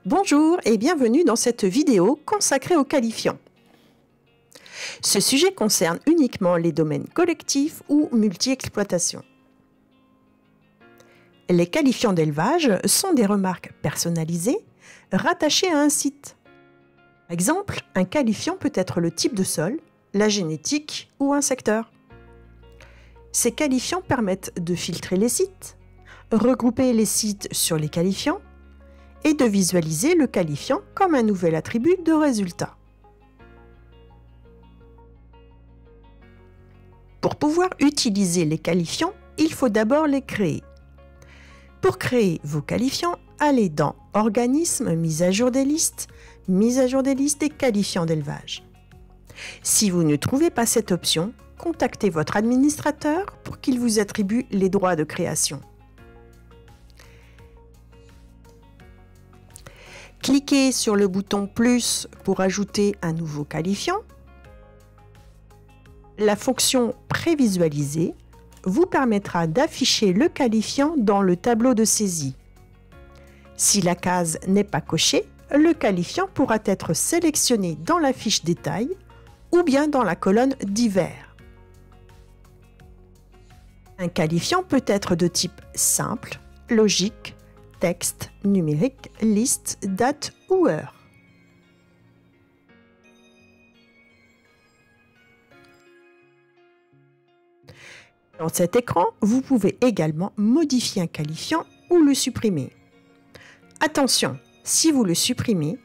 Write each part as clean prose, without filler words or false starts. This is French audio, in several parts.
Bonjour et bienvenue dans cette vidéo consacrée aux qualifiants. Ce sujet concerne uniquement les domaines collectifs ou multi-exploitation. Les qualifiants d'élevage sont des remarques personnalisées rattachées à un site. Par exemple, un qualifiant peut être le type de sol, la génétique ou un secteur. Ces qualifiants permettent de filtrer les sites, regrouper les sites sur les qualifiants et de visualiser le qualifiant comme un nouvel attribut de résultat. Pour pouvoir utiliser les qualifiants, il faut d'abord les créer. Pour créer vos qualifiants, allez dans Organismes, mise à jour des listes des qualifiants d'élevage. Si vous ne trouvez pas cette option, contactez votre administrateur pour qu'il vous attribue les droits de création. Cliquez sur le bouton plus pour ajouter un nouveau qualifiant. La fonction prévisualiser vous permettra d'afficher le qualifiant dans le tableau de saisie. Si la case n'est pas cochée, le qualifiant pourra être sélectionné dans la fiche détail ou bien dans la colonne divers. Un qualifiant peut être de type simple, logique, texte, numérique, liste, date ou heure. Dans cet écran, vous pouvez également modifier un qualifiant ou le supprimer. Attention, si vous le supprimez,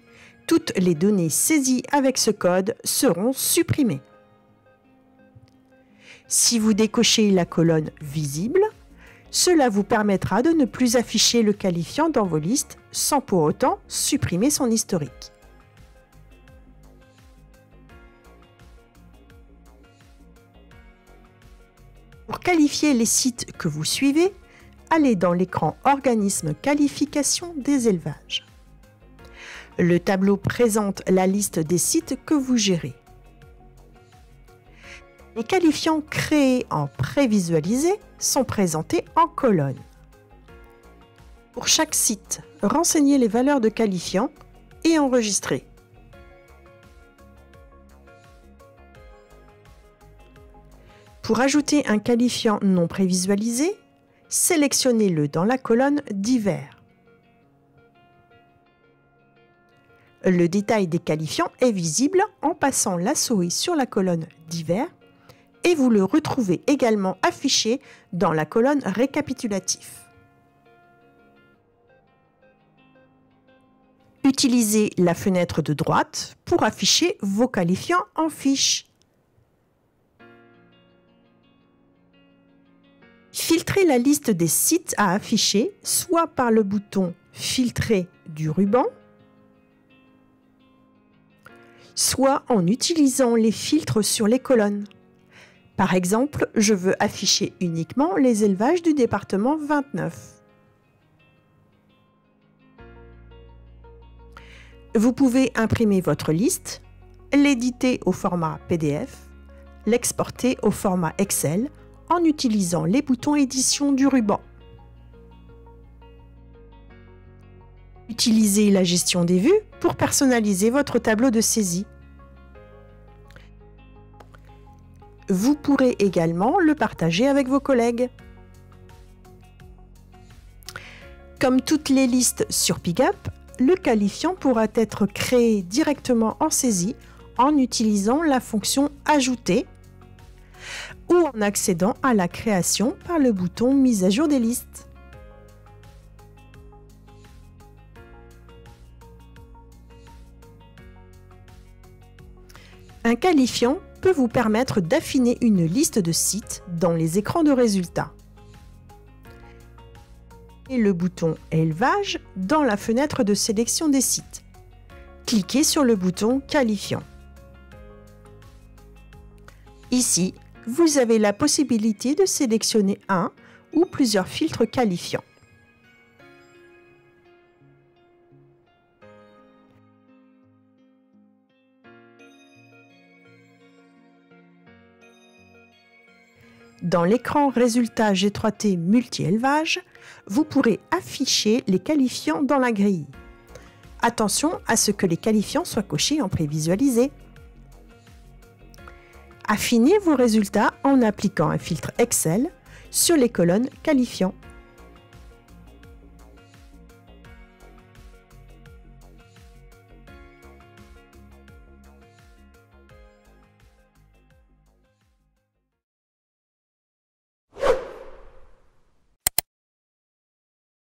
toutes les données saisies avec ce code seront supprimées. Si vous décochez la colonne visible, cela vous permettra de ne plus afficher le qualifiant dans vos listes sans pour autant supprimer son historique. Pour qualifier les sites que vous suivez, allez dans l'écran Organismes qualification des élevages. Le tableau présente la liste des sites que vous gérez. Les qualifiants créés en prévisualisé sont présentés en colonne. Pour chaque site, renseignez les valeurs de qualifiants et enregistrez. Pour ajouter un qualifiant non prévisualisé, sélectionnez-le dans la colonne divers. Le détail des qualifiants est visible en passant la souris sur la colonne divers et vous le retrouvez également affiché dans la colonne récapitulatif. Utilisez la fenêtre de droite pour afficher vos qualifiants en fiche. Filtrez la liste des sites à afficher, soit par le bouton « Filtrer » du ruban, soit en utilisant les filtres sur les colonnes. Par exemple, je veux afficher uniquement les élevages du département 29. Vous pouvez imprimer votre liste, l'éditer au format PDF, l'exporter au format Excel en utilisant les boutons édition du ruban. Utilisez la gestion des vues pour personnaliser votre tableau de saisie. Vous pourrez également le partager avec vos collègues. Comme toutes les listes sur Pigup, le qualifiant pourra être créé directement en saisie en utilisant la fonction « Ajouter » ou en accédant à la création par le bouton « Mise à jour des listes ». Un qualifiant peut vous permettre d'affiner une liste de sites dans les écrans de résultats. Et le bouton « Élevage » dans la fenêtre de sélection des sites. Cliquez sur le bouton « Qualifiant ». Ici, vous avez la possibilité de sélectionner un ou plusieurs filtres qualifiants. Dans l'écran Résultats G3T multi-élevage, vous pourrez afficher les qualifiants dans la grille. Attention à ce que les qualifiants soient cochés en prévisualisé. Affinez vos résultats en appliquant un filtre Excel sur les colonnes qualifiants.